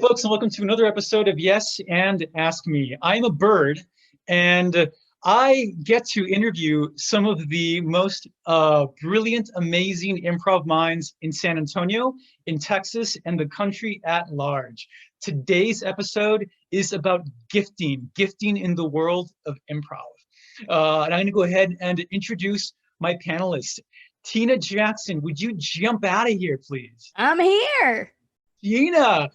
folks, and welcome to another episode of Yes and Ask Me. I'm a bird, and I get to interview some of the most brilliant, amazing improv minds in San Antonio, in Texas, and the country at large. Today's episode is about gifting in the world of improv. And I'm going to go ahead and introduce my panelists. Tina Jackson, would you jump out of here, please? I'm here. Tina,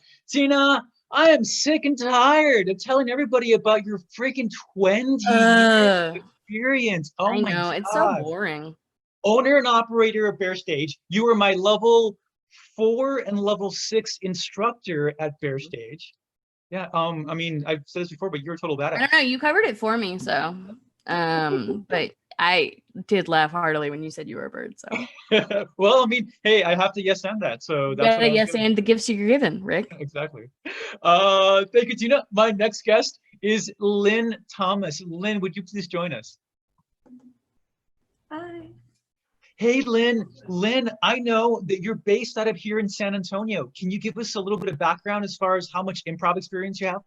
I am sick and tired of telling everybody about your freaking 20 years of experience. Oh I my know, God. it's so boring. Owner and operator of Bear Stage. You were my level 4 and level 6 instructor at Bear Stage. Yeah, I mean, I've said this before, but you're a total badass. I don't know, you covered it for me, so but I did laugh heartily when you said you were a bird. So well, I mean, hey, I have to yes and that. So that's what yes and the gifts you're given, Rick. Exactly. Thank you, Tina. My next guest is Lynn Thomas. Lynn, would you please join us? Hi. Hey, Lynn. Lynn, I know that you're based out of here in San Antonio. Can you give us a little bit of background as far as how much improv experience you have?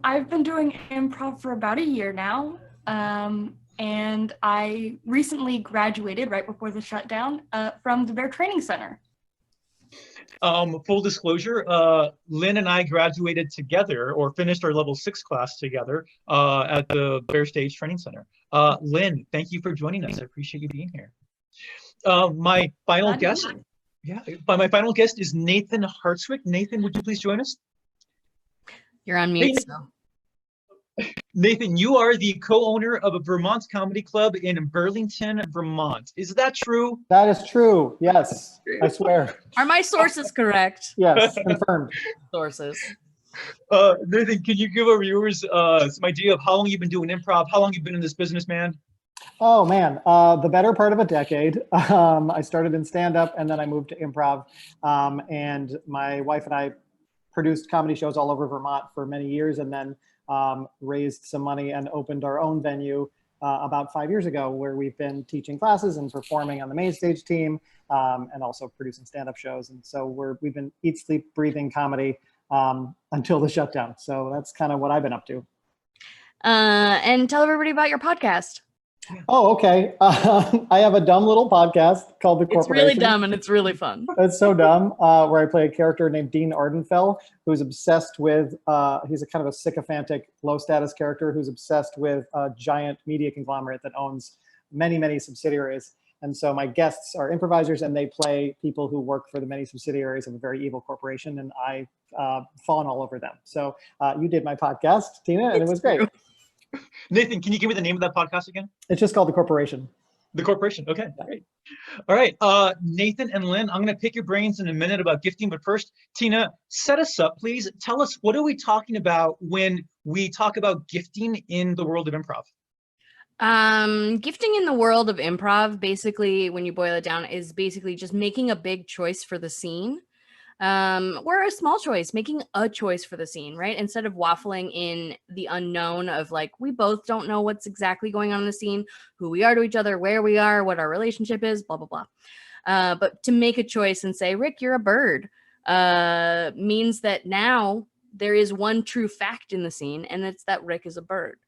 I've been doing improv for about a year now, and I recently graduated right before the shutdown from the Bear Training Center. Full disclosure, Lynn and I graduated together or finished our level 6 class together at the Bear Stage Training Center. Lynn, thank you for joining us. I appreciate you being here. My final guest is Nathan Hartswick. Nathan, would you please join us? You're on mute. Nathan, you are the co-owner of a Vermont comedy club in Burlington, Vermont. Is that true? That is true. Yes, I swear. Are my sources correct? Yes, confirmed. Sources. Nathan, can you give our viewers some idea of how long you've been doing improv? How long you've been in this business, man? Oh man, the better part of a decade. I started in stand-up and then I moved to improv. And my wife and I produced comedy shows all over Vermont for many years, and then raised some money and opened our own venue about 5 years ago, where we've been teaching classes and performing on the main stage team, and also producing stand-up shows. And so we've been eat, sleep, breathing comedy until the shutdown. So that's kind of what I've been up to. And tell everybody about your podcast. Oh, okay. I have a dumb little podcast called The Corporation. It's really dumb and it's really fun. It's so dumb, where I play a character named Dean Ardenfell, who's obsessed with, he's a kind of a sycophantic, low-status character who's obsessed with a giant media conglomerate that owns many, many subsidiaries. And so my guests are improvisers, and they play people who work for the many subsidiaries of a very evil corporation, and I've fallen all over them. So you did my podcast, Tina, and it was great. Nathan, can you give me the name of that podcast again? It's just called The Corporation. The Corporation. Okay, great. All right, Nathan and Lynn, I'm going to pick your brains in a minute about gifting, but first, Tina, set us up, please. Tell us, what are we talking about when we talk about gifting in the world of improv? Gifting in the world of improv, basically, when you boil it down, is basically just making a big choice for the scene. Or a small choice, making a choice for the scene, right? Instead of waffling in the unknown of like, we both don't know what's exactly going on in the scene, who we are to each other, where we are, what our relationship is, blah, blah, blah. But to make a choice and say, Rick, you're a bird, means that now there is one true fact in the scene, and it's that Rick is a bird.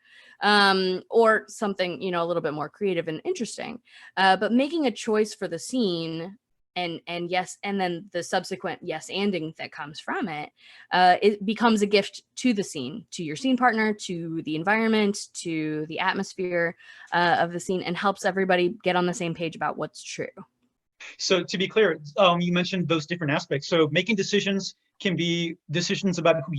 Or something, you know, a little bit more creative and interesting. But making a choice for the scene and yes, and then the subsequent yes anding that comes from it, it becomes a gift to the scene, to your scene partner, to the environment, to the atmosphere of the scene, and helps everybody get on the same page about what's true. So to be clear, you mentioned those different aspects. So making decisions can be decisions about who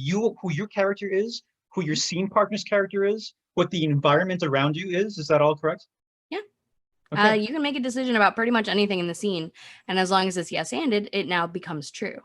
your character is, who your scene partner's character is, what the environment around you is. Is that all correct? Yeah. Okay. You can make a decision about pretty much anything in the scene, and as long as it's yes-anded, it now becomes true.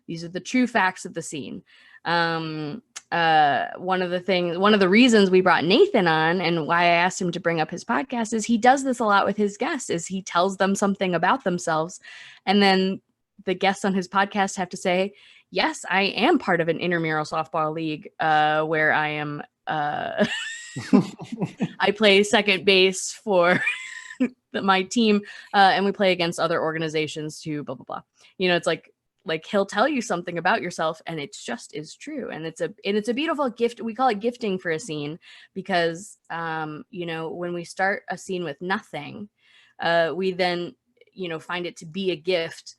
These are the true facts of the scene. One of the reasons we brought Nathan on and why I asked him to bring up his podcast is he does this a lot with his guests, is he tells them something about themselves, and then the guests on his podcast have to say, yes, I am part of an intramural softball league where I am I play second base for my team, and we play against other organizations too, blah, blah, blah. You know, it's like like he'll tell you something about yourself and it's just is true. And it's a beautiful gift. We call it gifting for a scene because, you know, when we start a scene with nothing, we then, you know, find it to be a gift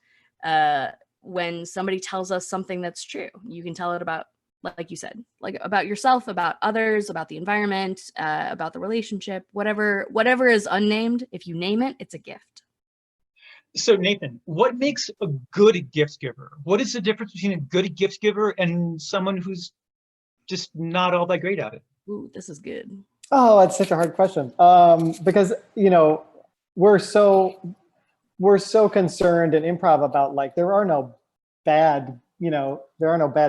when somebody tells us something that's true. You can tell it about, like you said, like about yourself, about others, about the environment, about the relationship, whatever is unnamed. If you name it, it's a gift. So Nathan, what makes a good gift giver? What is the difference between a good gift giver and someone who's just not all that great at it? Ooh, this is good. Oh, that's such a hard question. Because, you know, we're so concerned in improv about like, there are no bad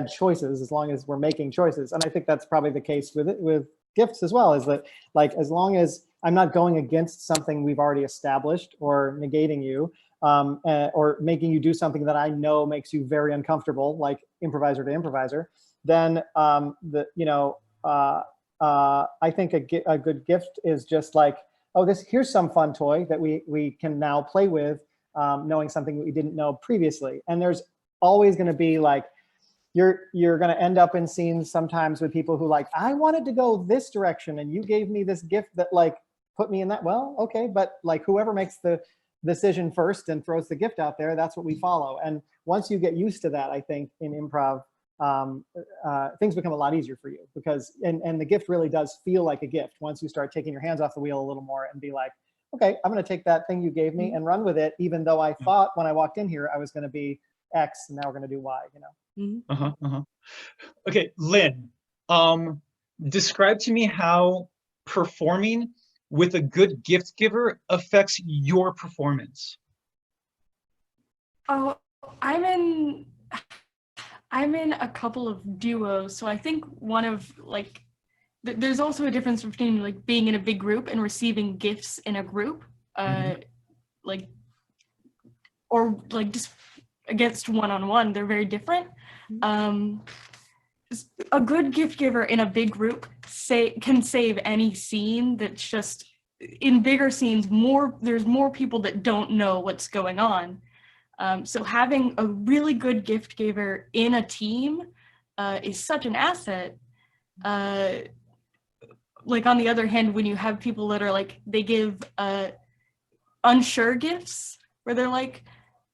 choices as long as we're making choices. And I think that's probably the case with gifts as well, is that like, as long as I'm not going against something we've already established or negating you, or making you do something that I know makes you very uncomfortable, like improviser to improviser, then I think a good gift is just like, oh, here's some fun toy that we can now play with, knowing something that we didn't know previously. And there's always going to be like, you're going to end up in scenes sometimes with people who like, I wanted to go this direction and you gave me this gift that like put me in that. Well, okay, but like whoever makes the decision first and throws the gift out there, that's what we follow. And once you get used to that, I think in improv, things become a lot easier for you because, and the gift really does feel like a gift once you start taking your hands off the wheel a little more and be like, okay, I'm going to take that thing you gave me and run with it, even though I thought when I walked in here I was going to be X and now we're going to do Y, you know? Okay, Lynn, describe to me how performing with a good gift giver affects your performance. Oh, I'm in a couple of duos, so I think one of like there's also a difference between like being in a big group and receiving gifts in a group, like or like just against one-on-one. They're very different. A good gift giver in a big group can save any scene. That's just in bigger scenes, there's more people that don't know what's going on. So having a really good gift giver in a team is such an asset. Like on the other hand, when you have people that are like, they give unsure gifts where they're like,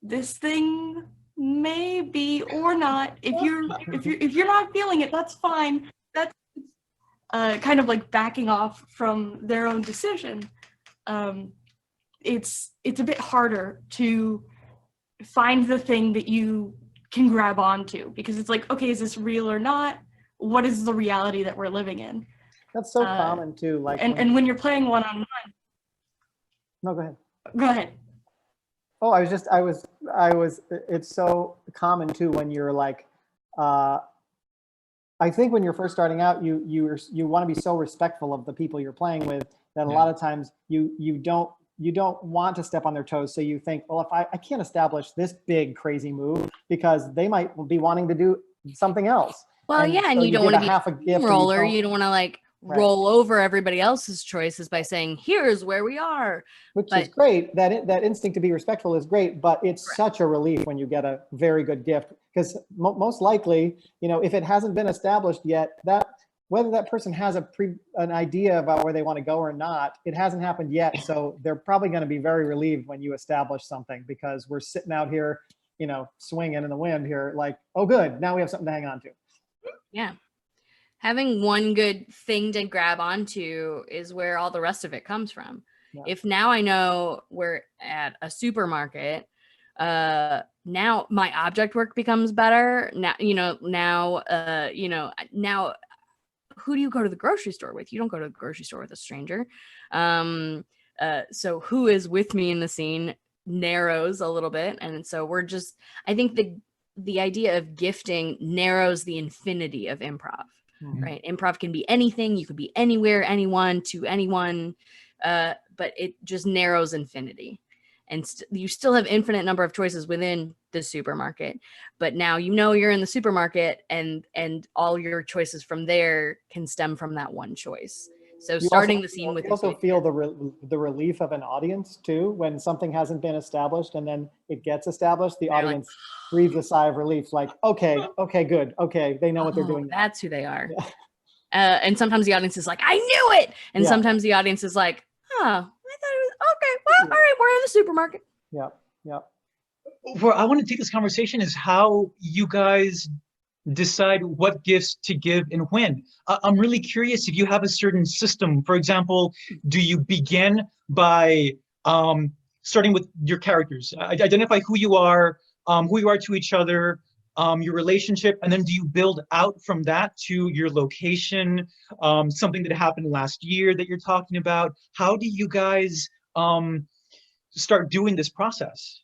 this thing may be or not. If you're not feeling it, that's fine. That's kind of like backing off from their own decision. It's a bit harder to find the thing that you can grab onto because it's like, okay, is this real or not? What is the reality that we're living in? That's so common too. Like, and when you're playing one-on-one. No, go ahead. Go ahead. Oh, I was, it's so common too when you're like, I think when you're first starting out, you want to be so respectful of the people you're playing with that a lot of times you don't want to step on their toes. So you think, well, if I can't establish this big crazy move because they might be wanting to do something else. Well, and so you don't want to be half a gift roller. You don't want to like roll over everybody else's choices by saying, here's where we are. Which is great. That instinct to be respectful is great, but it's such a relief when you get a very good gift because most likely, you know, if it hasn't been established yet, whether that person has an idea about where they want to go or not, it hasn't happened yet. So they're probably going to be very relieved when you establish something because we're sitting out here, you know, swinging in the wind here like, oh, good. Now we have something to hang on to. Yeah. Having one good thing to grab onto is where all the rest of it comes from. Yeah. If now I know we're at a supermarket, now my object work becomes better. Now, now who do you go to the grocery store with? You don't go to the grocery store with a stranger. So who is with me in the scene narrows a little bit. And so I think the idea of gifting narrows the infinity of improv. Right? Improv can be anything. You could be anywhere, anyone, to anyone, but it just narrows infinity. And you still have infinite number of choices within the supermarket. But now you know you're in the supermarket and all your choices from there can stem from that one choice. So You starting also the scene with you your also stage feel gift. the relief of an audience too when something hasn't been established and then it gets established. The They're like, audience breathes a sigh of relief, like, okay, good, okay, they know what they're oh, doing now. that's who they are. Yeah. And sometimes the audience is like, I knew it. And Yeah. sometimes the audience is like, oh, I thought it was okay. Well, all right, we're in the supermarket. Yeah, yeah. Where I want to take this conversation is how you guys decide what gifts to give and when. I'm really curious if you have a certain system. For example, do you begin by starting with your characters? Identify who you are to each other, your relationship, and then do you build out from that to your location, something that happened last year that you're talking about? How do you guys start doing this process?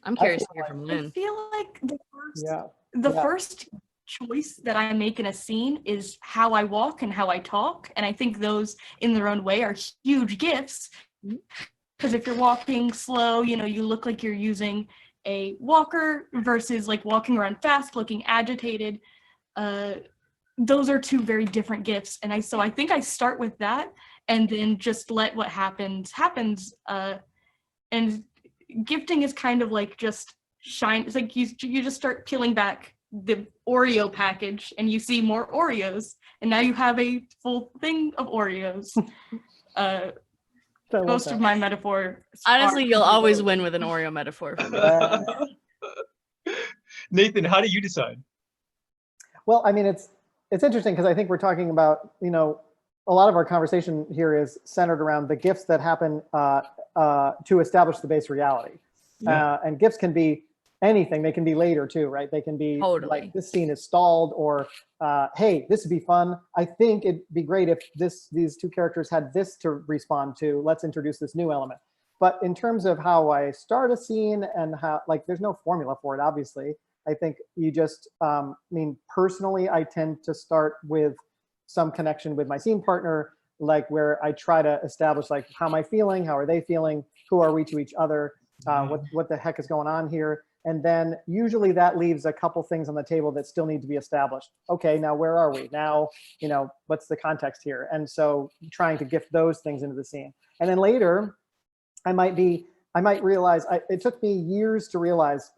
I'm I curious feel to hear from I Lynn. feel like Yeah. the Yeah. first choice that I make in a scene is how I walk and how I talk. And I think those in their own way are huge gifts. Because if you're walking slow, you look like you're using a walker versus like walking around fast, looking agitated. Those are two very different gifts. And so I think I start with that and then just let what happens. And gifting is kind of like just shine. It's like you just start peeling back the Oreo package and you see more Oreos, and now you have a full thing of Oreos. Most of my metaphors. Honestly, you'll always win with an Oreo metaphor for me. Nathan, how do you decide? Well, I mean, it's interesting because I think we're talking about, a lot of our conversation here is centered around the gifts that happen to establish the base reality. Yeah. And gifts can be anything. They can be later too, right? They can be Totally. like, this scene is stalled, or hey, this would be fun. I think it'd be great if these two characters had this to respond to. Let's introduce this new element. But in terms of how I start a scene and how, like, there's no formula for it, obviously. I think you just, personally, I tend to start with some connection with my scene partner, like where I try to establish, like, how am I feeling? How are they feeling? Who are we to each other? What the heck is going on here? And then usually that leaves a couple things on the table that still need to be established. Okay, now where are we? Now, what's the context here? And so trying to gift those things into the scene. And then later, I might realize, it took me years to realize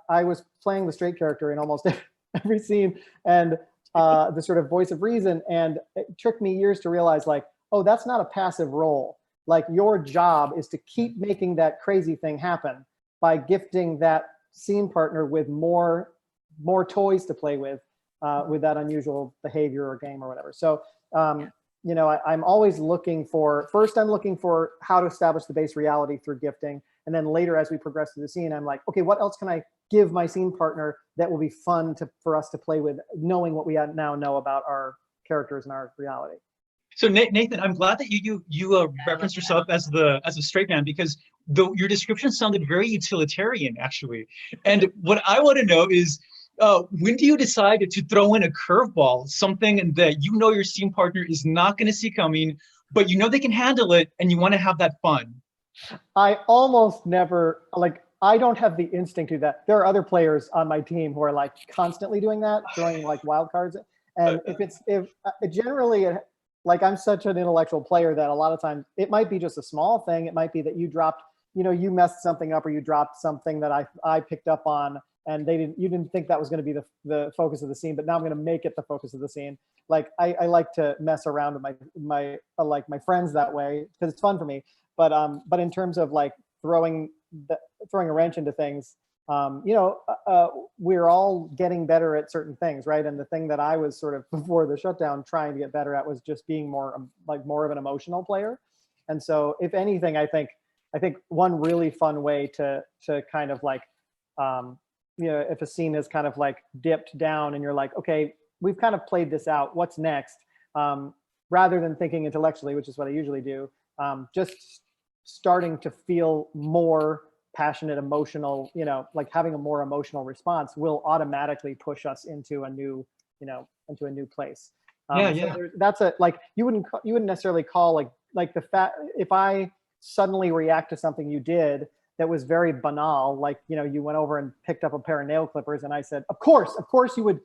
I was playing the straight character in almost every scene, and the sort of voice of reason. And it took me years to realize, like, oh, that's not a passive role. Like, your job is to keep making that crazy thing happen by gifting that scene partner with more toys to play with that unusual behavior or game or whatever. So, I'm always looking for, first I'm looking for how to establish the base reality through gifting. And then later, as we progress through the scene, I'm like, okay, what else can I give my scene partner that will be fun for us to play with, knowing what we now know about our characters and our reality. So Nathan, I'm glad that you referenced yourself as a straight man, because your description sounded very utilitarian, actually. And what I want to know is, when do you decide to throw in a curveball, something that your scene partner is not going to see coming, but they can handle it, and you want to have that fun? I almost never, I don't have the instinct to do that. There are other players on my team who are like constantly doing that, throwing like wild cards. And if generally, like, I'm such an intellectual player that a lot of times it might be just a small thing. It might be that you dropped, you messed something up, or you dropped something that I picked up on, and you didn't think that was going to be the focus of the scene, but now I'm going to make it the focus of the scene. Like, I like to mess around with my friends that way because it's fun for me. But in terms of like throwing a wrench into things, we're all getting better at certain things, right? And the thing that I was sort of before the shutdown trying to get better at was just being more of an emotional player. And so, if anything, I think one really fun way to kind of like, if a scene is kind of like dipped down and you're like, okay, we've kind of played this out, what's next? Rather than thinking intellectually, which is what I usually do, just starting to feel more passionate, emotional, like having a more emotional response will automatically push us into a new place. So that's you wouldn't necessarily call like the fact, if I suddenly react to something you did that was very banal, like, you went over and picked up a pair of nail clippers and I said, of course you would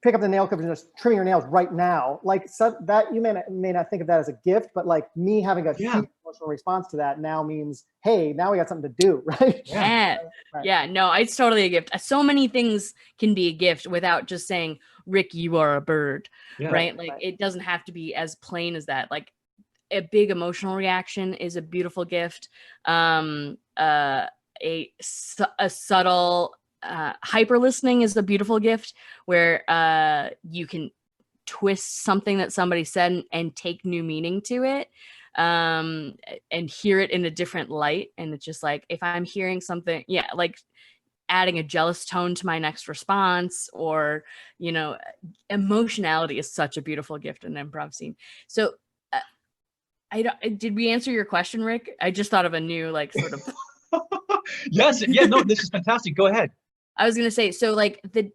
pick up the nail clippers and just trimming your nails right now. Like, so that you may not think of that as a gift, but like me having a huge emotional response to that now means, hey, now we got something to do, right? Yeah. Right. Yeah, no, it's totally a gift. So many things can be a gift without just saying, Rick, you are a bird, right? Like it doesn't have to be as plain as that. Like a big emotional reaction is a beautiful gift. A subtle hyper listening is a beautiful gift where you can twist something that somebody said and take new meaning to it, and hear it in a different light. And it's just like, if I'm hearing something, like adding a jealous tone to my next response, or, you know, emotionality is such a beautiful gift in an improv scene. So did we answer your question, Rick? I just thought of a new, like, sort of. Yes. Yeah, no, this is fantastic. Go ahead. I was going to say, so like the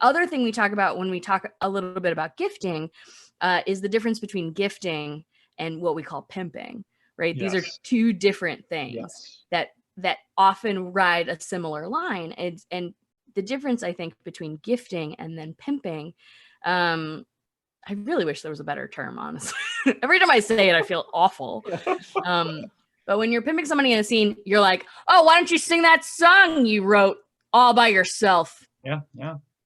other thing we talk about when we talk a little bit about gifting is the difference between gifting and what we call pimping, right? These are two different things that often ride a similar line. And the difference, I think, between gifting and then pimping, I really wish there was a better term, honestly. Every time I say it, I feel awful. But when you're pimping somebody in a scene, you're like, oh, why don't you sing that song you wrote all by yourself? Yeah.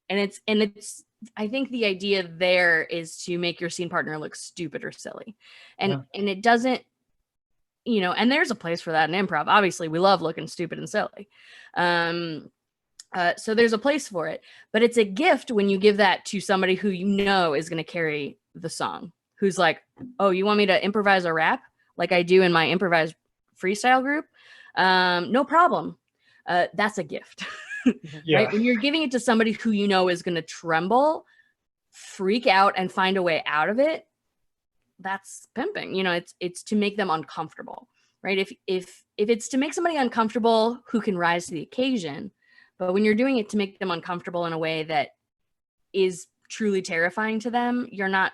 And it's I think the idea there is to make your scene partner look stupid or silly. And it doesn't, you know, and there's a place for that in improv. Obviously, we love looking stupid and silly. So there's a place for it, but it's a gift when you give that to somebody who you know is going to carry the song, who's like, oh, you want me to improvise a rap like I do in my improvised freestyle group? No problem. That's a gift. Right? When you're giving it to somebody who you know is going to tremble, freak out, and find a way out of it, that's pimping. You know, it's to make them uncomfortable, right? If it's to make somebody uncomfortable who can rise to the occasion, but when you're doing it to make them uncomfortable in a way that is truly terrifying to them, you're not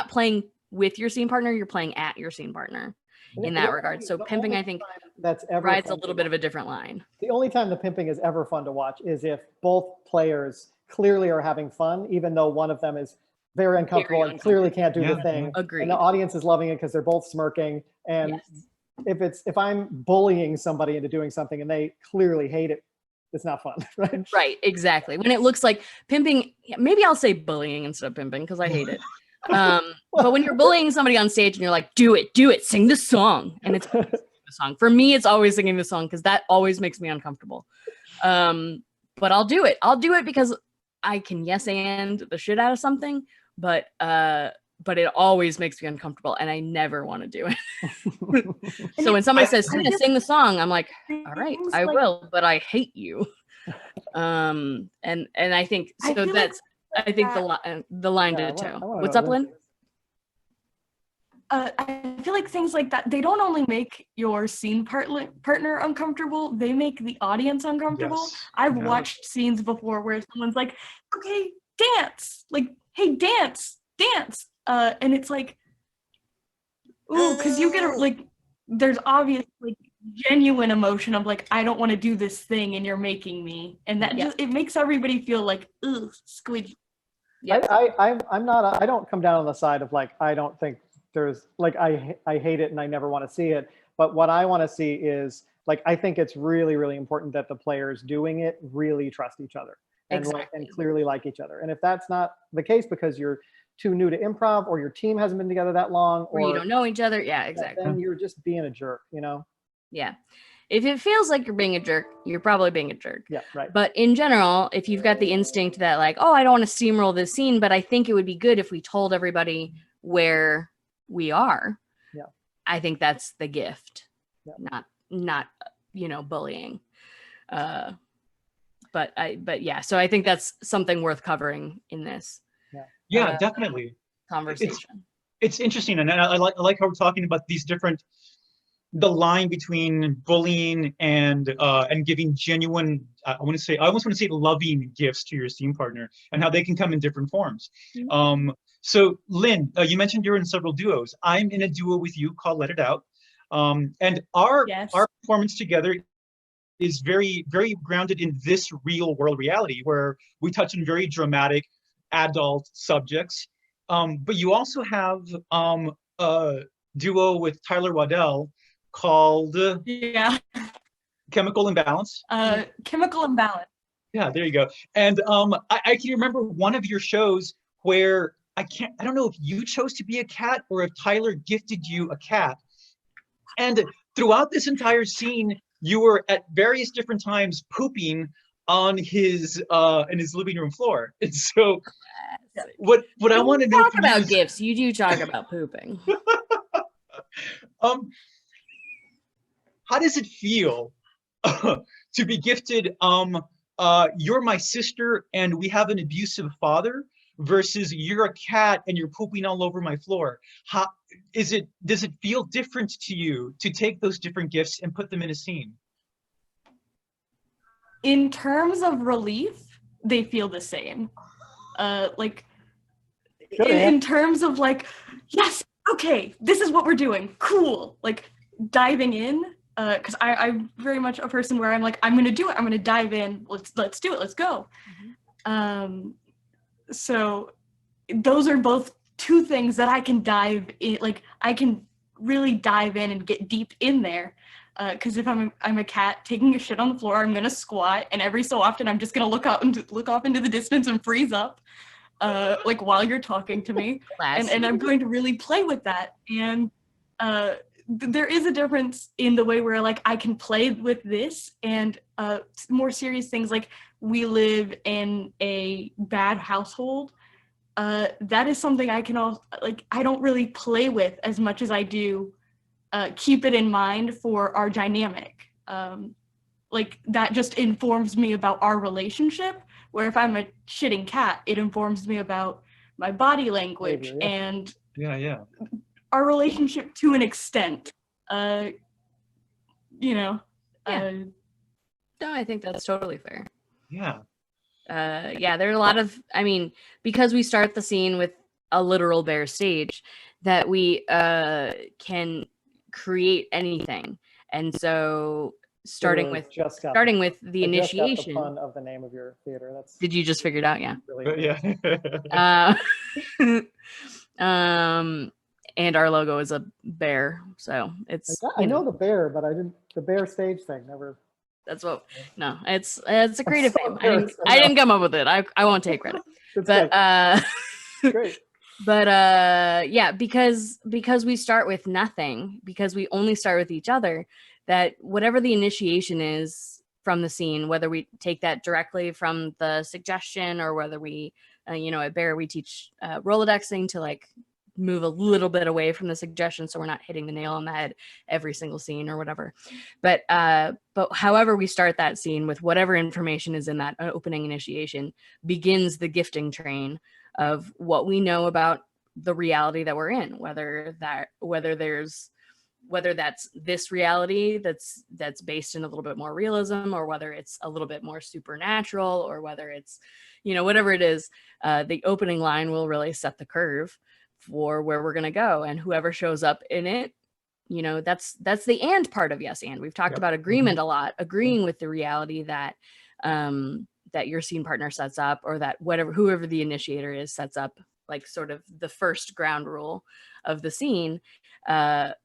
playing with your scene partner, you're playing at your scene partner in that regard. So pimping, I think, that's ever rides a little bit of a different line. The only time the pimping is ever fun to watch is if both players clearly are having fun, even though one of them is very uncomfortable and clearly can't do the thing. Agreed. And the audience is loving it because they're both smirking. And if I'm bullying somebody into doing something and they clearly hate it, it's not fun, right? Right, exactly. When it looks like pimping, maybe I'll say bullying instead of pimping because I hate it. But when you're bullying somebody on stage and you're like, do it, sing the song. And it's the song. For me, it's always singing the song because that always makes me uncomfortable. But I'll do it. I'll do it because I can yes and the shit out of something, but it always makes me uncomfortable and I never want to do it. So when somebody says, sing the song, I'm like, all right, I will, but I hate you. And I think, so that's, I think the line did it too. What's up, Lynn? I feel like things like that, they don't only make your scene partner uncomfortable, they make the audience uncomfortable. I've watched scenes before where someone's like, okay, dance, like, hey, dance. And it's like, ooh, because you get like, there's obvious like genuine emotion of like, I don't want to do this thing and you're making me, and that just, it makes everybody feel like, ugh, squidgy. I don't come down on the side of like, I don't think there's like, I hate it and I never want to see it. But what I want to see is like, I think it's really, really important that the players doing it really trust each other and and clearly like each other. And if that's not the case because you're too new to improv or your team hasn't been together that long, or you don't know each other, exactly, then you're just being a jerk, you know? Yeah. If it feels like you're being a jerk, you're probably being a jerk. Yeah, right. But in general, if you've got the instinct that like, oh, I don't want to steamroll this scene, but I think it would be good if we told everybody where we are. Yeah. I think that's the gift, yeah. not bullying. But yeah, so I think that's something worth covering in this. Yeah, definitely. Conversation. It's interesting, and I like how we're talking about these different, the line between bullying and giving genuine, I almost want to say loving gifts to your scene partner, and how they can come in different forms. Mm-hmm. So Lynn, you mentioned you're in several duos. I'm in a duo with you called Let It Out, and our performance together is very, very grounded in this real world reality, where we touch on very dramatic, adult subjects. But you also have a duo with Tyler Waddell called Yeah. Chemical Imbalance. Chemical Imbalance. Yeah, there you go. And I can remember one of your shows where I don't know if you chose to be a cat or if Tyler gifted you a cat. And throughout this entire scene, you were at various different times pooping on his in his living room floor. And so what I want to know Talk from you about is, gifts. You do talk about pooping. how does it feel to be gifted you're my sister and we have an abusive father versus you're a cat and you're pooping all over my floor? How does it feel different to you to take those different gifts and put them in a scene? In terms of relief, they feel the same. Like in terms of like, yes, okay, this is what we're doing, cool. Like diving in, because I'm very much a person where I'm like, I'm gonna do it, I'm gonna dive in, let's do it, let's go. So those are both two things that I can dive in, like I can really dive in and get deep in there. Because if I'm a cat taking a shit on the floor, I'm gonna squat, and every so often I'm just gonna look off into the distance and freeze up, like while you're talking to me, and I'm going to really play with that. And there is a difference in the way where like I can play with this and more serious things like we live in a bad household. That is something I can also like. I don't really play with as much as I do. Keep it in mind for our dynamic. Like that just informs me about our relationship, where if I'm a shitting cat, it informs me about my body language and our relationship to an extent. You know. No, I think that's totally fair. Yeah. There are a lot of, I mean, because we start the scene with a literal bare stage, that we can create anything. And so starting with the initiation. Just got the pun of the name of your theater. Did you just figure it out? Yeah. Really and our logo is a bear, so it's. I know the bear, but I didn't. The bear stage thing never. That's what. No, it's a creative name. I didn't come up with it. I won't take credit. But great. But because we start with nothing, because we only start with each other, that whatever the initiation is from the scene, whether we take that directly from the suggestion or whether we, at Bear, we teach Rolodexing to like move a little bit away from the suggestion so we're not hitting the nail on the head every single scene or whatever. But however we start that scene with whatever information is in that opening initiation begins the gifting train of what we know about the reality that we're in, whether that's this reality that's based in a little bit more realism, or whether it's a little bit more supernatural, or whether it's, whatever it is, the opening line will really set the curve for where we're going to go. And whoever shows up in it, that's the and part of Yes And. We've talked about agreement a lot, agreeing with the reality that that your scene partner sets up, or that whoever the initiator is sets up, like sort of the first ground rule of the scene. But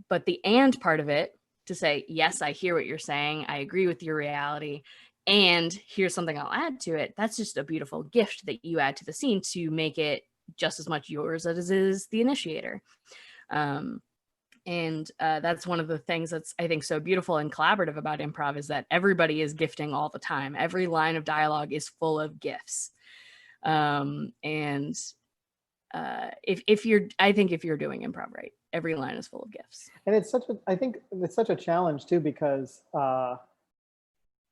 the and part of it, to say, yes, I hear what you're saying, I agree with your reality, and here's something I'll add to it. That's just a beautiful gift that you add to the scene to make it just as much yours as it is the initiator. And that's one of the things that's, I think, so beautiful and collaborative about improv, is that everybody is gifting all the time. Every line of dialogue is full of gifts. And if you're doing improv right, every line is full of gifts. And I think it's such a challenge too, because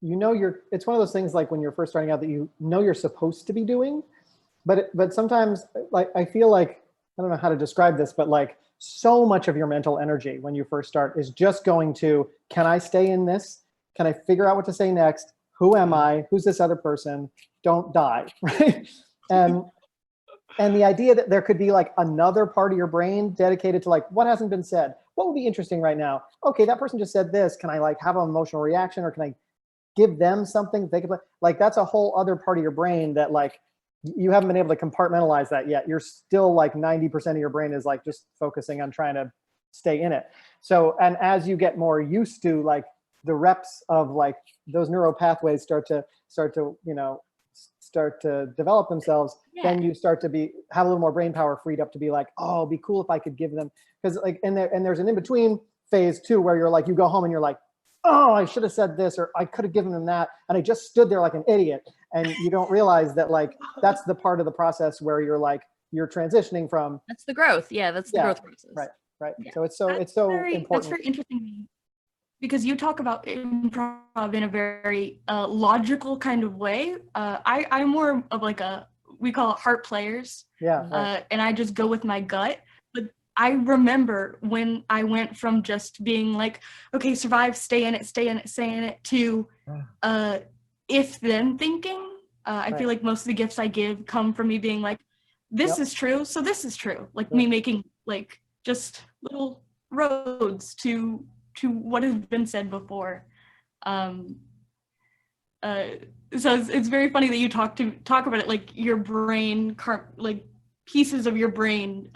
it's one of those things like when you're first starting out that you're supposed to be doing, but sometimes like I feel like, I don't know how to describe this, but like so much of your mental energy when you first start is just going to, can I stay in this? Can I figure out what to say next? Who am I? Who's this other person? Don't die, right? And the idea that there could be like another part of your brain dedicated to like, what hasn't been said? What would be interesting right now? Okay, that person just said this. Can I like have an emotional reaction, or can I give them something they could like? That's a whole other part of your brain that like you haven't been able to compartmentalize that yet. You're still like 90% of your brain is like just focusing on trying to stay in it. So, and as you get more used to like the reps of like those neural pathways start to develop themselves, then you start to have a little more brain power freed up to be like, oh, it'd be cool if I could give them, because like, and there's an in-between phase too, where you're like, you go home and you're like, oh, I should have said this, or I could have given them that, and I just stood there like an idiot. And you don't realize that like, that's the part of the process where you're like, you're transitioning from. That's the growth. Yeah, that's the growth process. Right. Yeah. So it's so important. That's very interesting, because you talk about improv in a very logical kind of way. I'm more of like we call it heart players. Yeah. Right. And I just go with my gut. But I remember when I went from just being like, okay, survive, stay in it, to if then thinking. I feel like most of the gifts I give come from me being like, this is true, so this is true. Like me making like just little roads to what has been said before. So it's very funny that you talk about it like your brain, like pieces of your brain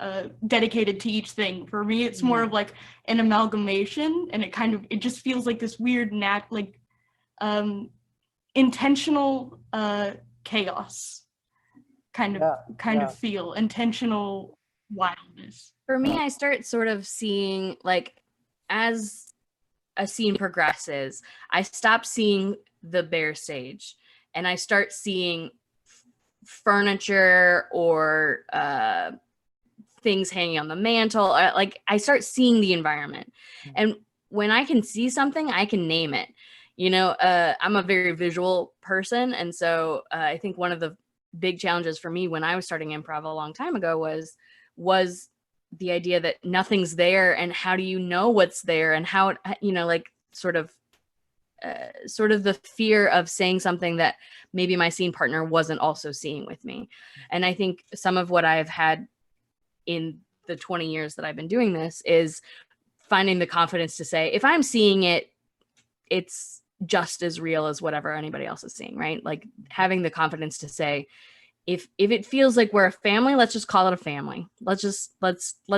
dedicated to each thing. For me, it's more of like an amalgamation, and it just feels like this weird intentional chaos kind of feel, intentional wildness. For me, I start sort of seeing, like, as a scene progresses, I stop seeing the bare stage and I start seeing furniture or things hanging on the mantle. Like, I start seeing the environment. And when I can see something, I can name it. You know, I'm a very visual person. And so I think one of the big challenges for me when I was starting improv a long time ago was the idea that nothing's there, and how do you know what's there, and how, you know, like sort of the fear of saying something that maybe my scene partner wasn't also seeing with me. And I think some of what I've had in the 20 years that I've been doing this is finding the confidence to say, if I'm seeing it, it's just as real as whatever anybody else is seeing, right? Like having the confidence to say, if it feels like we're a family, let's just call it a family. Let's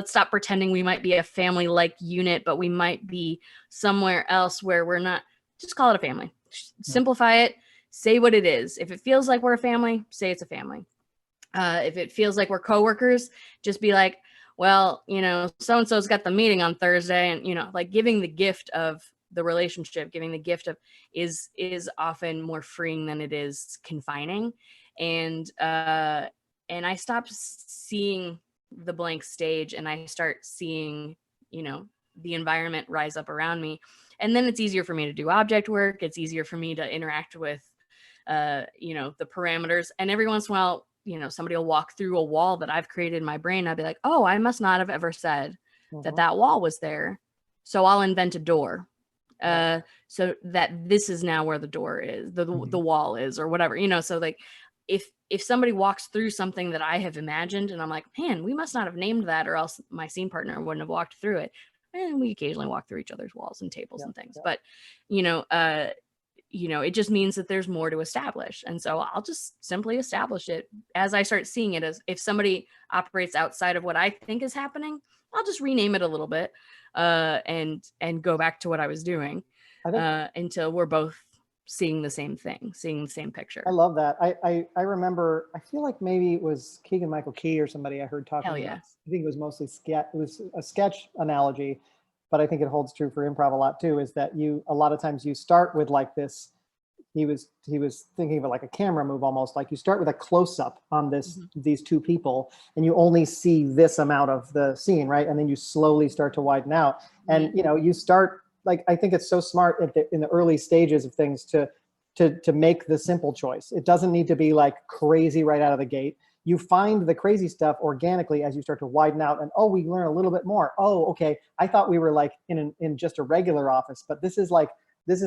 stop pretending we might be a family like unit, but we might be somewhere else where we're not. Just call it a family. Simplify it. Say what it is. If it feels like we're a family, say it's a family. If it feels like we're coworkers, just be like, well, you know, so-and-so's got the meeting on Thursday, and, you know, like giving the gift of the relationship, giving the gift of is often more freeing than it is confining. And I stop seeing the blank stage, and I start seeing, you know, the environment rise up around me. And then it's easier for me to do object work. It's easier for me to interact with, you know, the parameters. And every once in a while, you know, somebody will walk through a wall that I've created in my brain. I'll be like, oh, I must not have ever said that wall was there. So I'll invent a door. So that this is now where the door is, the wall is, or whatever, you know. So like, if somebody walks through something that I have imagined, and I'm like, man, we must not have named that, or else my scene partner wouldn't have walked through it. And we occasionally walk through each other's walls and tables and things. But, you know, it just means that there's more to establish. And so I'll just simply establish it as I start seeing it. As if somebody operates outside of what I think is happening, I'll just rename it a little bit and go back to what I was doing until we're both seeing the same thing, seeing the same picture. I love that. I remember, I feel like maybe it was Keegan Michael Key or somebody I heard talking about. I think it was mostly sketch. It was a sketch analogy, but I think it holds true for improv a lot too, is that a lot of times you start with like this, he was thinking of it like a camera move, almost like you start with a close up on these two people, and you only see this amount of the scene, right? And then you slowly start to widen out. And, you know, you start, like, I think it's so smart in the early stages of things to make the simple choice. It doesn't need to be like crazy right out of the gate. You find the crazy stuff organically as you start to widen out, and we learn a little bit more. Oh, okay, I thought we were like in just a regular office, but this is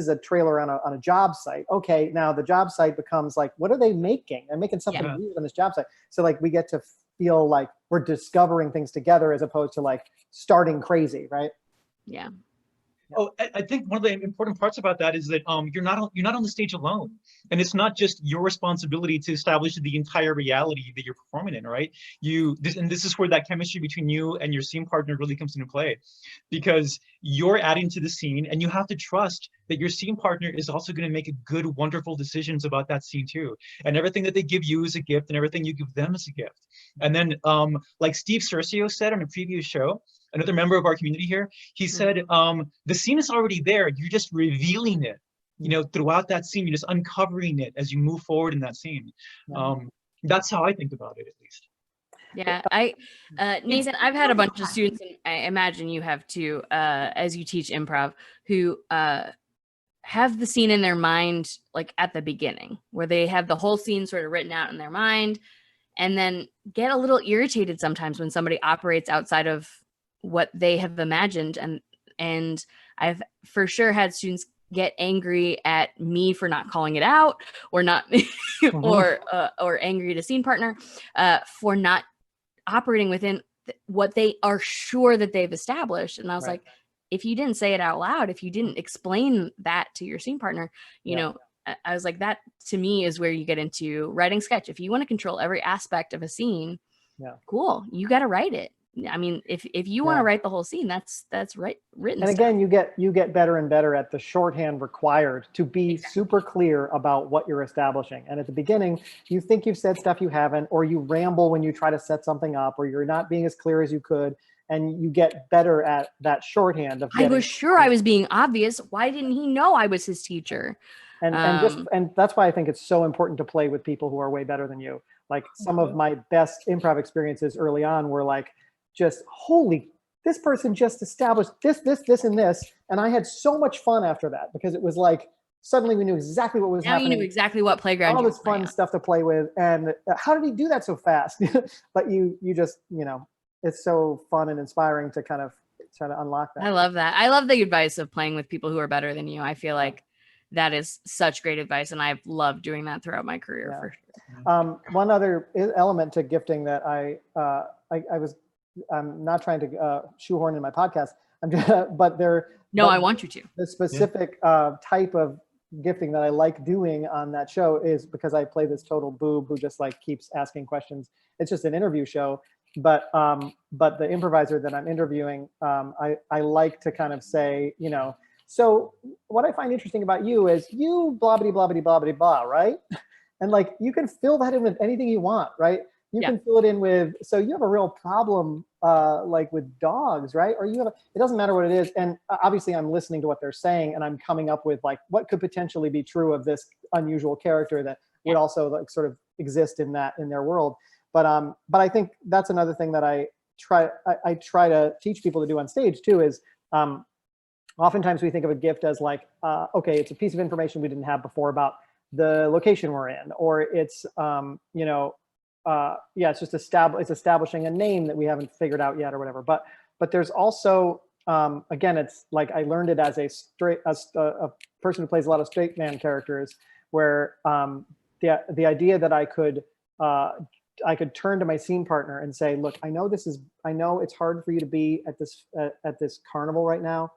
a trailer on a job site. Okay, now the job site becomes like, what are they making? They're making something weird on this job site. So like we get to feel like we're discovering things together as opposed to like starting crazy, right? Yeah. Oh, I think one of the important parts about that is that you're not on the stage alone, and it's not just your responsibility to establish the entire reality that you're performing in, right? This is where that chemistry between you and your scene partner really comes into play, because you're adding to the scene, and you have to trust that your scene partner is also going to make good, wonderful decisions about that scene too, and everything that they give you is a gift, and everything you give them is a gift. And then, like Steve Cercio said on a previous show, another member of our community here, he said, the scene is already there. You're just revealing it, throughout that scene. You're just uncovering it as you move forward in that scene. That's how I think about it, at least. Yeah, Nathan, I've had a bunch of students, and I imagine you have too, as you teach improv, who have the scene in their mind, like at the beginning, where they have the whole scene sort of written out in their mind, and then get a little irritated sometimes when somebody operates outside of what they have imagined. And I've for sure had students get angry at me for not calling it out, or not, or angry at a scene partner for not operating within what they are sure that they've established. And I was like, if you didn't say it out loud, if you didn't explain that to your scene partner, you know, I was like, that to me is where you get into writing sketch. If you want to control every aspect of a scene, cool, you got to write it. I mean, if you want to write the whole scene, that's written. And again, you get better and better at the shorthand required to be super clear about what you're establishing. And at the beginning, you think you've said stuff you haven't, or you ramble when you try to set something up, or you're not being as clear as you could. And you get better at that shorthand of. I was sure I was being obvious. Why didn't he know I was his teacher? And that's why I think it's so important to play with people who are way better than you. Like some of my best improv experiences early on were like, just this person just established this, and this. And I had so much fun after that, because it was like, suddenly we knew exactly what was happening. You knew exactly what playground. All this fun stuff to play with. And how did he do that so fast? But you just, it's so fun and inspiring to kind of try to unlock that. I love that. I love the advice of playing with people who are better than you. I feel like that is such great advice, and I've loved doing that throughout my career for sure. One other element to gifting that I'm not trying to shoehorn in my podcast, I want you to. The specific type of gifting that I like doing on that show is because I play this total boob who just like keeps asking questions. It's just an interview show, but the improviser that I'm interviewing, I like to kind of say, so what I find interesting about you is you blah blah blah blah blah blah, right? And like you can fill that in with anything you want, right? You can fill it in with, so you have a real problem like with dogs, right? Or it doesn't matter what it is. And obviously I'm listening to what they're saying, and I'm coming up with like, what could potentially be true of this unusual character that would also like sort of exist in their world. But I think that's another thing that I try to teach people to do on stage too, is oftentimes we think of a gift as like, okay, it's a piece of information we didn't have before about the location we're in, or it's, it's just establishing a name that we haven't figured out yet or whatever. But there's also, again, it's like I learned it as a person who plays a lot of straight man characters, where the idea that I could turn to my scene partner and say, look, I know it's hard for you to be at this carnival right now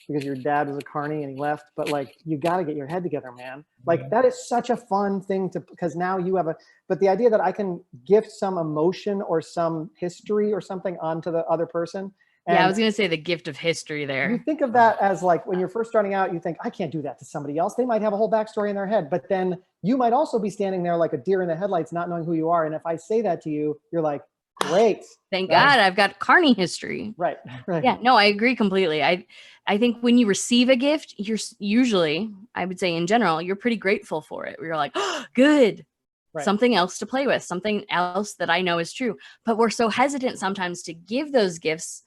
because your dad was a carny and he left, but like, you got to get your head together, man. Like that is such a fun thing because now you have but the idea that I can gift some emotion or some history or something onto the other person. And I was going to say the gift of history there. You think of that as like, when you're first starting out, you think, I can't do that to somebody else. They might have a whole backstory in their head, but then you might also be standing there like a deer in the headlights, not knowing who you are. And if I say that to you, you're like, great. Thank God I've got carny history. Right. Yeah, no, I agree completely. I think when you receive a gift, you're usually, I would say in general, you're pretty grateful for it. You're like, oh, good. Right. Something else to play with, something else that I know is true. But we're so hesitant sometimes to give those gifts,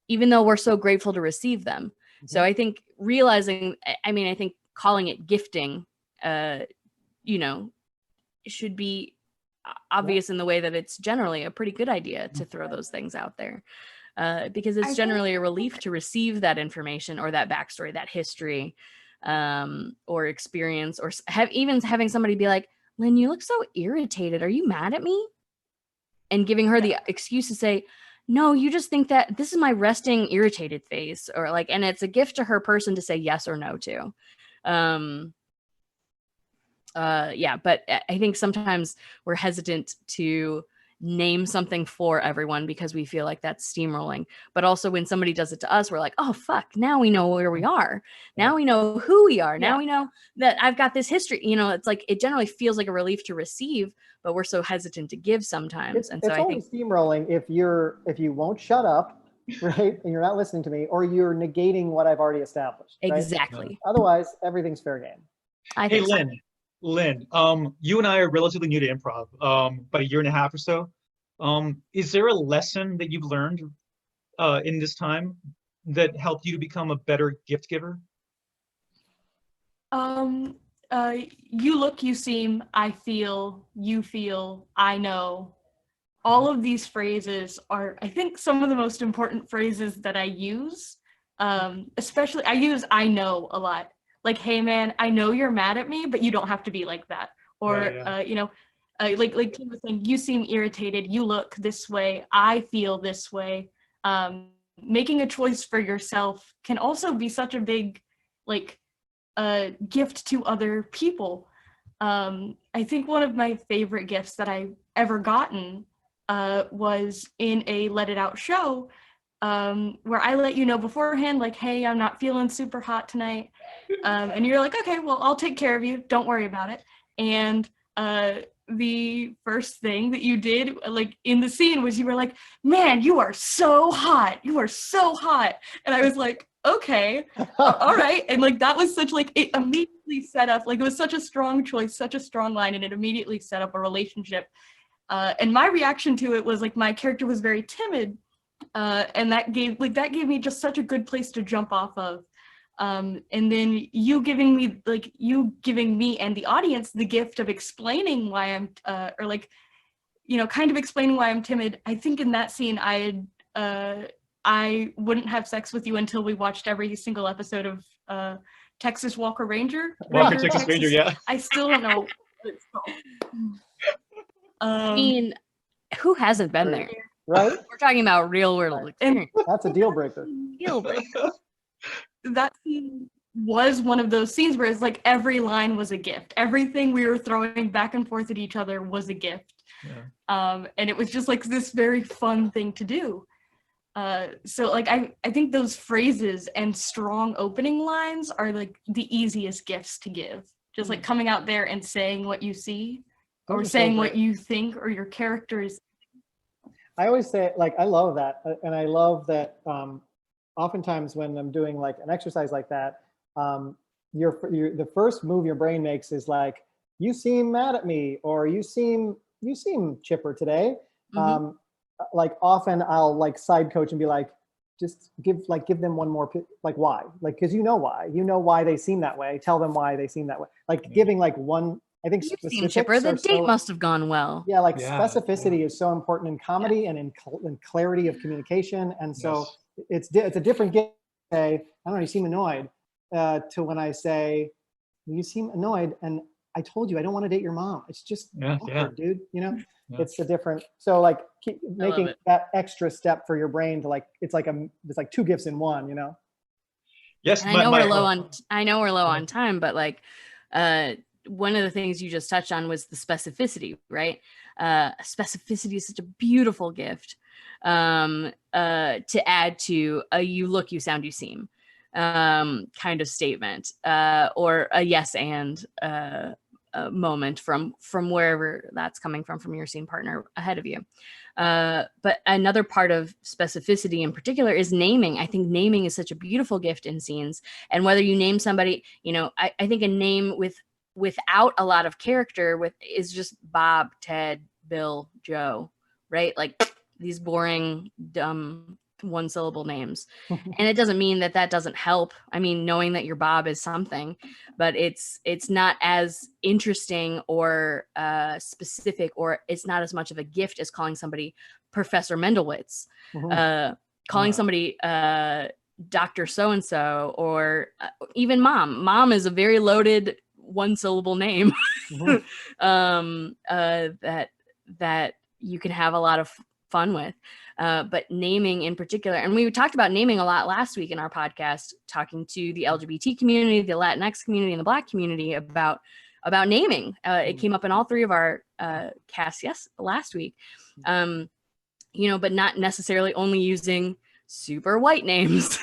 even though we're so grateful to receive them. Mm-hmm. So I think realizing, I think calling it gifting, should be obvious in the way that it's generally a pretty good idea to throw those things out there, because it's generally a relief to receive that information or that backstory, that history, or experience, or even having somebody be like, Lynn, you look so irritated. Are you mad at me? And giving her the excuse to say, no, you just think that this is my resting irritated face, or like, and it's a gift to her person to say yes or no to. Yeah, but I think sometimes we're hesitant to name something for everyone because we feel like that's steamrolling. But also when somebody does it to us, we're like, oh fuck, now we know where we are. Now we know who we are. Now we know that I've got this history. You know, it's like it generally feels like a relief to receive, but we're so hesitant to give sometimes. And so it's I only think steamrolling if you won't shut up, right? And you're not listening to me, or you're negating what I've already established. Right? exactly. Otherwise, everything's fair game. I Hey, think so. Lynn, you and I are relatively new to improv, about a year and a half or so. Is there a lesson that you've learned in this time that helped you to become a better gift giver? You look, you seem, I feel, you feel, I know. All of these phrases are, I think, some of the most important phrases that I use. Especially, I use I know a lot. Like, hey man, I know you're mad at me, but you don't have to be like that. Or, you know, like Kim was saying, you seem irritated, you look this way, I feel this way. Making a choice for yourself can also be such a big, like, gift to other people. I think one of my favorite gifts that I've ever gotten was in a Let It Out show, where I let you know beforehand, like, hey, I'm not feeling super hot tonight. And you're like, okay, well, I'll take care of you. Don't worry about it. And the first thing that you did, like in the scene, was you were like, man, you are so hot. You are so hot. And I was like, okay, all right. And like, that was such, like, it immediately set up, like, it was such a strong choice, such a strong line, and it immediately set up a relationship. And my reaction to it was like, my character was very timid. And that gave me just such a good place to jump off of. And then you giving me and the audience the gift of explaining why I'm, or like, you know, kind of explaining why I'm timid. I think in that scene, I wouldn't have sex with you until we watched every single episode of Texas Walker Ranger. Texas Ranger, yeah. I still don't know what it's called. I mean, who hasn't been there? Right? We're talking about real world experience. That's a deal breaker. Deal breaker. That scene was one of those scenes where it's like every line was a gift. Everything we were throwing back and forth at each other was a gift. Yeah. And it was just like this very fun thing to do. So like I think those phrases and strong opening lines are like the easiest gifts to give. Just like coming out there and saying what you see, or saying what you think, or your characters. I always say, like, I love that. And I love that oftentimes when I'm doing like an exercise like that, the first move your brain makes is like, you seem mad at me, or you seem chipper today. Mm-hmm. Like often I'll like side coach and be like, just give them one more, like why? Like, cause you know why they seem that way. Tell them why they seem that way. Like giving like one, I think you seem chipper. The date must have gone well. Yeah, like specificity is so important in comedy and in clarity of communication. And so it's a different gift to say, I don't know, you seem annoyed, to when I say, you seem annoyed and I told you I don't want to date your mom. It's just awkward, dude. You know, it's a different. So like keep making that extra step for your brain to like, it's like two gifts in one. You know. Yes, I know we're low on time, but like, one of the things you just touched on was the specificity, right? Specificity is such a beautiful gift to add to a "you look, you sound, you seem" kind of statement, or a yes and moment from wherever that's coming from your scene partner ahead of you. But another part of specificity in particular is naming. I think naming is such a beautiful gift in scenes. And whether you name somebody, you know, I think a name without a lot of character is just Bob, Ted, Bill, Joe, right? Like these boring, dumb one-syllable names. And it doesn't mean that doesn't help. I mean, knowing that your Bob is something, but it's not as interesting or specific, or it's not as much of a gift as calling somebody Professor Mendelwitz, calling somebody Dr. So-and-so, or even Mom. Mom is a very loaded one-syllable name that you can have a lot of fun with. But naming in particular, and we talked about naming a lot last week in our podcast, talking to the LGBT community, the Latinx community, and the Black community about naming. It came up in all three of our casts last week. But not necessarily only using super white names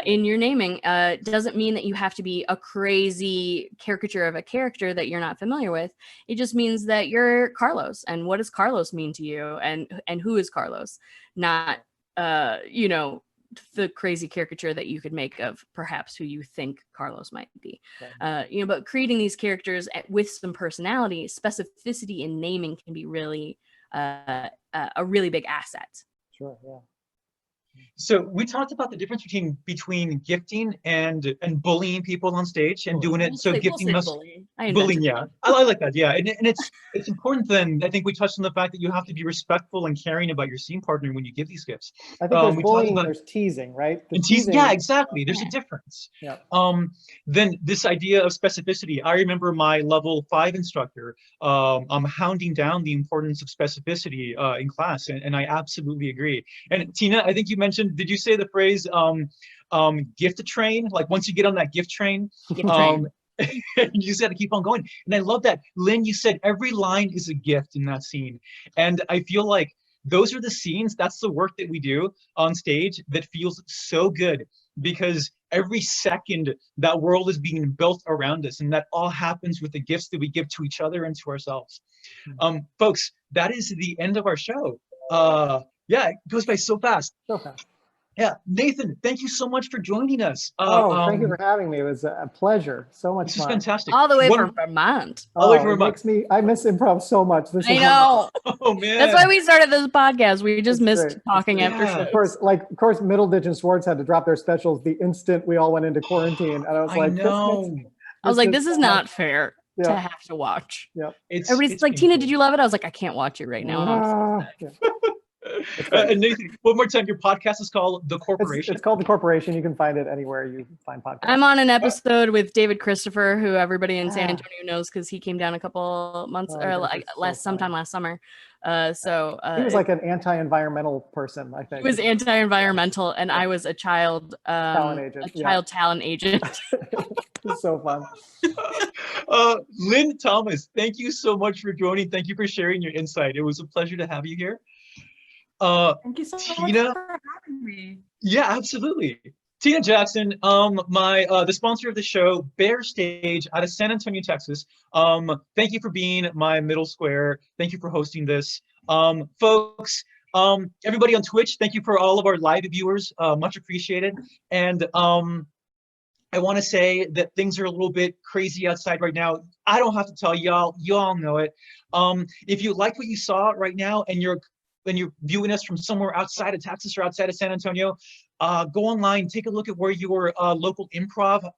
in your naming doesn't mean that you have to be a crazy caricature of a character that you're not familiar with. It just means that you're Carlos, and what does Carlos mean to you, and who is Carlos? Not the crazy caricature that you could make of perhaps who you think Carlos might be. Okay. But creating these characters with some personality, specificity in naming can be really a really big asset. Sure, yeah. So we talked about the difference between gifting and bullying people on stage and doing it. So gifting must bullying, yeah. I like that, yeah. And it's important then. I think we touched on the fact that you have to be respectful and caring about your scene partner when you give these gifts. I think there's bullying, there's teasing, right? Teasing, yeah, exactly. There's a difference. Yeah. Then this idea of specificity. I remember my level 5 instructor hounding down the importance of specificity in class, and I absolutely agree. And Tina, I think you mentioned, did you say the phrase gift a train? Like once you get on that gift train, you just got to keep on going. And I love that. Lynn, you said every line is a gift in that scene. And I feel like those are the scenes, that's the work that we do on stage that feels so good, because every second that world is being built around us, and that all happens with the gifts that we give to each other and to ourselves. Folks, that is the end of our show. Yeah, it goes by so fast. So fast. Yeah, Nathan, thank you so much for joining us. Thank you for having me. It was a pleasure. So much fun. This is fantastic. All the way from Vermont. All the way from Vermont. I miss improv so much. I know. Oh man. That's why we started this podcast. We just missed talking after shows. Of course, Middleditch and Schwartz had to drop their specials the instant we all went into quarantine, and I was like, this is not fair. To have to watch. Yeah. Everybody's like, Tina, did you love it? I was like, I can't watch it right now. And Nathan, one more time, your podcast is called The Corporation. It's called The Corporation. You can find it anywhere you find podcasts. I'm on an episode with David Christopher, who everybody in San Antonio knows because he came down a couple months sometime last summer. He was like an anti-environmental person, I think. He was anti-environmental, and I was a child talent agent. It's so fun. Lynn Thomas, thank you so much for joining. Thank you for sharing your insight. It was a pleasure to have you here. Thank you so Tina, much for having me. Yeah, absolutely. Tina Jackson, the sponsor of the show, Bexar Stage out of San Antonio, Texas. Thank you for being my middle square. Thank you for hosting this. Folks, everybody on Twitch, thank you for all of our live viewers. Much appreciated. And I want to say that things are a little bit crazy outside right now. I don't have to tell y'all, you all know it. If you like what you saw right now and you're viewing us from somewhere outside of Texas or outside of San Antonio, go online, take a look at where your local improv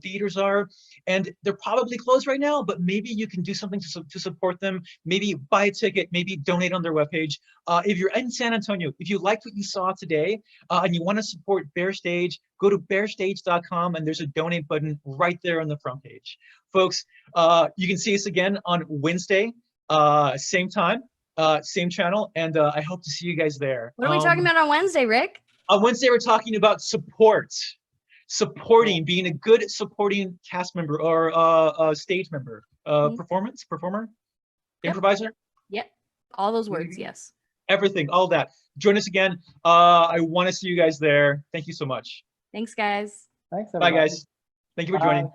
theaters are. And they're probably closed right now, but maybe you can do something to support them. Maybe buy a ticket, maybe donate on their webpage. If you're in San Antonio, if you liked what you saw today and you want to support Bexar Stage, go to bexarstage.com and there's a donate button right there on the front page. Folks, you can see us again on Wednesday, same time. Same channel, and I hope to see you guys there. What are we talking about on Wednesday, Rick? On Wednesday, we're talking about supporting, being a good supporting cast member or a stage member, performer, improviser. Yep, all those words, yes. Everything, all that. Join us again. I want to see you guys there. Thank you so much. Thanks, guys. Thanks, everybody. Bye, guys. Thank you for joining.